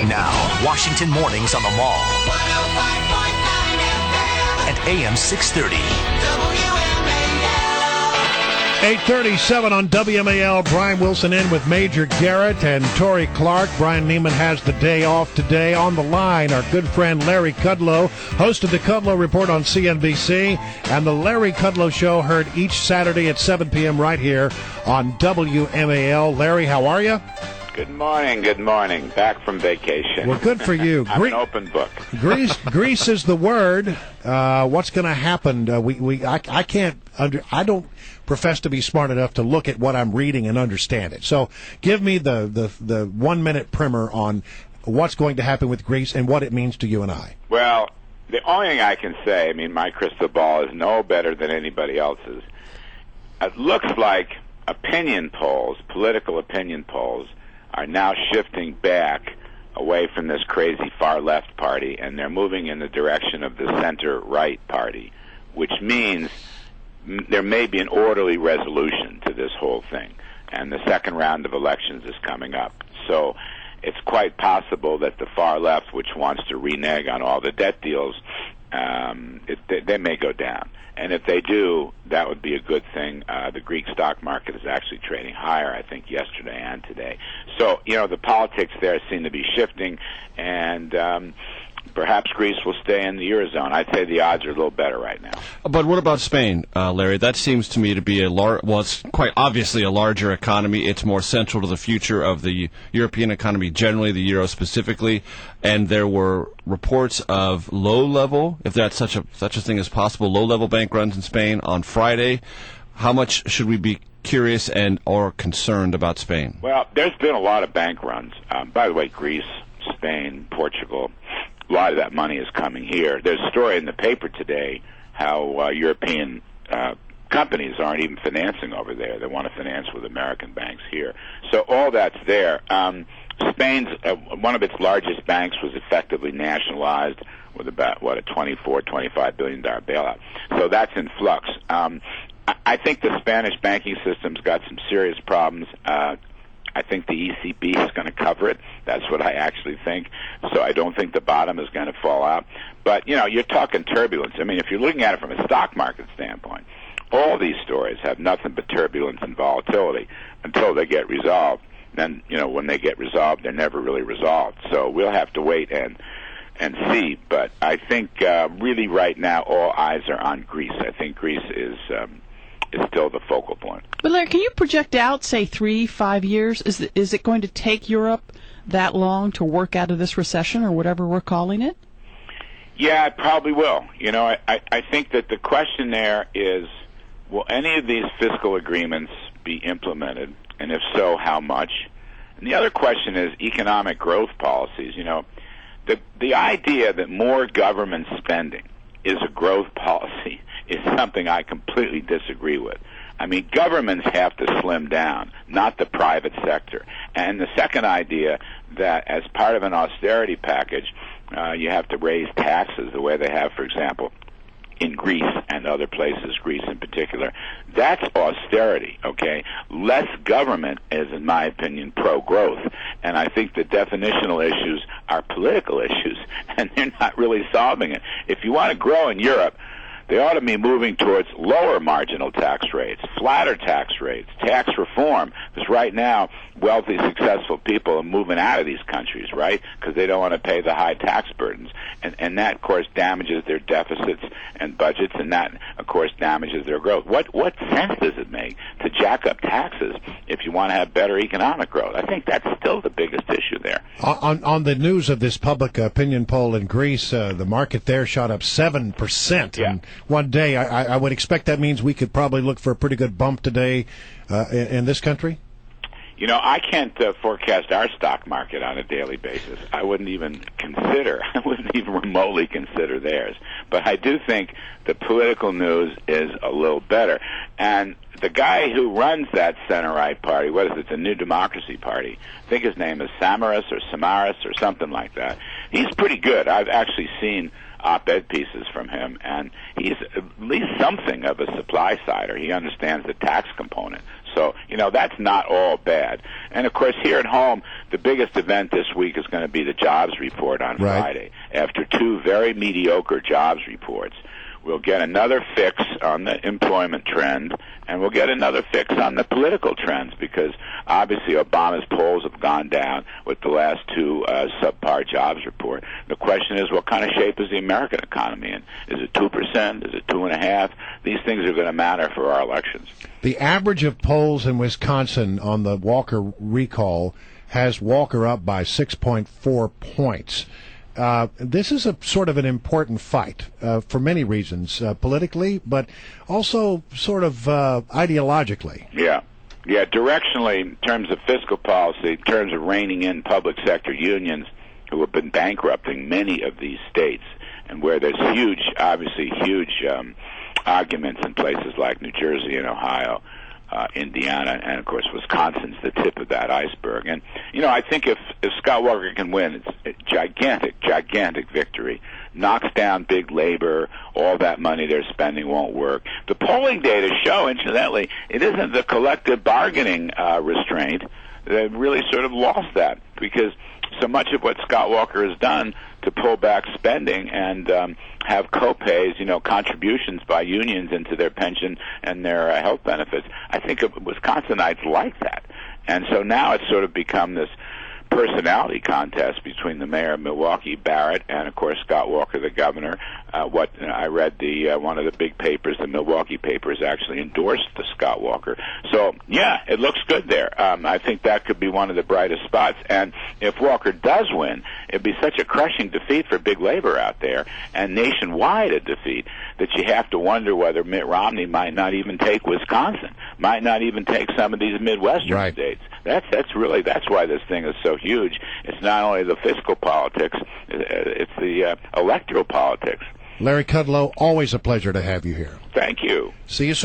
Now, Washington mornings on the Mall. 105.9 FM. And AM 630. WMAL. 8:37 on WMAL. Brian Wilson in with Major Garrett and Tori Clark. Brian Neiman has the day off today. On the line, our good friend Larry Kudlow, host of the Kudlow Report on CNBC, and the Larry Kudlow Show, heard each Saturday at 7 p.m. right here on WMAL. Larry, how are you? Good morning. Back from vacation. Well, good for you. I'm an open book. Greece is the word. What's going to happen? I don't profess to be smart enough to look at what I'm reading and understand it. So give me the 1 minute primer on what's going to happen with Greece and what it means to you and I. Well, the only thing I can say, I mean, my crystal ball is no better than anybody else's. It looks like political opinion polls, are now shifting back away from this crazy far-left party, and they're moving in the direction of the center-right party, which means there may be an orderly resolution to this whole thing. And the second round of elections is coming up. So it's quite possible that the far left, which wants to renege on all the debt deals, they may go down. And if they do, that would be a good thing. The Greek stock market is actually trading higher, I think, yesterday and today. So, the politics there seem to be shifting, and perhaps Greece will stay in the Eurozone. I'd say the odds are a little better right now. But what about Spain, Larry? That seems to me to be it's quite obviously a larger economy. It's more central to the future of the European economy generally, the Euro specifically. And there were reports of low-level, if that's such a thing as possible, low-level bank runs in Spain on Friday. How much should we be curious or concerned about Spain? Well, there's been a lot of bank runs. By the way, Greece, Spain, Portugal, a lot of that money is coming here. There's a story in the paper today how European companies aren't even financing over there. They want to finance with American banks here. So all that's there. Spain's one of its largest banks was effectively nationalized with about, a $24-25 billion bailout. So that's in flux. I think the Spanish banking system's got some serious problems. I think the ECB is going to cover it. That's what I actually think. So I don't think the bottom is going to fall out. But, you're talking turbulence. I mean, if you're looking at it from a stock market standpoint, all these stories have nothing but turbulence and volatility until they get resolved. Then, when they get resolved, they're never really resolved. So we'll have to wait and see. But I think really right now all eyes are on Greece. I think Greece is still the focal point. But Larry, can you project out, say, 3-5 years? Is it going to take Europe that long to work out of this recession or whatever we're calling it? Yeah, it probably will. I think that the question there is, will any of these fiscal agreements be implemented? And if so, how much? And the other question is economic growth policies. The idea that more government spending is a growth policy is something I completely disagree with. I mean, governments have to slim down, not the private sector. And the second idea that as part of an austerity package, you have to raise taxes the way they have, for example, in Greece and other places, Greece in particular, that's austerity, okay? Less government is, in my opinion, pro-growth. And I think the definitional issues are political issues, and they're not really solving it. If you want to grow in Europe, they ought to be moving towards lower marginal tax rates, flatter tax rates, tax reform, because right now wealthy, successful people are moving out of these countries, right, because they don't want to pay the high tax burdens. And that, of course, damages their deficits and budgets, and that, of course, damages their growth. What sense does it make to jack up taxes if you want to have better economic growth? I think that's still the biggest issue there. On the news of this public opinion poll in Greece, the market there shot up 7% in one day. I would expect that means we could probably look for a pretty good bump today in this country. I can't forecast our stock market on a daily basis. I wouldn't even remotely consider theirs. But I do think the political news is a little better. And the guy who runs that center-right party, what is it, the New Democracy Party, I think his name is Samaras or something like that. He's pretty good. I've actually seen op-ed pieces from him, and he's at least something of a supply sider. He understands the tax component. So, that's not all bad. And, of course, here at home, the biggest event this week is going to be the jobs report on Friday. After two very mediocre jobs reports, we'll get another fix on the employment trend, and we'll get another fix on the political trends, because obviously Obama's polls have gone down with the last two subpar jobs report. The question is, what kind of shape is the American economy in? Is it 2%? Is it 2.5%? These things are going to matter for our elections. The average of polls in Wisconsin on the Walker recall has Walker up by 6.4 points. This is a sort of an important fight for many reasons, politically, but also sort of ideologically. Yeah, directionally, in terms of fiscal policy, in terms of reining in public sector unions who have been bankrupting many of these states, and where there's huge arguments in places like New Jersey and Ohio, Indiana, and of course Wisconsin's the tip of that iceberg. And I think if Scott Walker can win, it's a gigantic victory. Knocks down big labor. All that money they're spending won't work. The polling data show, incidentally, it isn't the collective bargaining restraint. They've really sort of lost that, because so much of what Scott Walker has done to pull back spending and have co-pays, contributions by unions into their pension and their health benefits, I think Wisconsinites like that. And so now it's sort of become this personality contest between the mayor of Milwaukee, Barrett, and of course Scott Walker, the governor. I read one of the big papers, the Milwaukee papers, actually endorsed the Scott Walker. So yeah, it looks good there. I think that could be one of the brightest spots. And if Walker does win, it'd be such a crushing defeat for big labor out there, and nationwide a defeat, that you have to wonder whether Mitt Romney might not even take Wisconsin, might not even take some of these Midwestern states. That's why this thing is so huge. It's not only the fiscal politics, it's the electoral politics. Larry Kudlow, always a pleasure to have you here. Thank you. See you soon.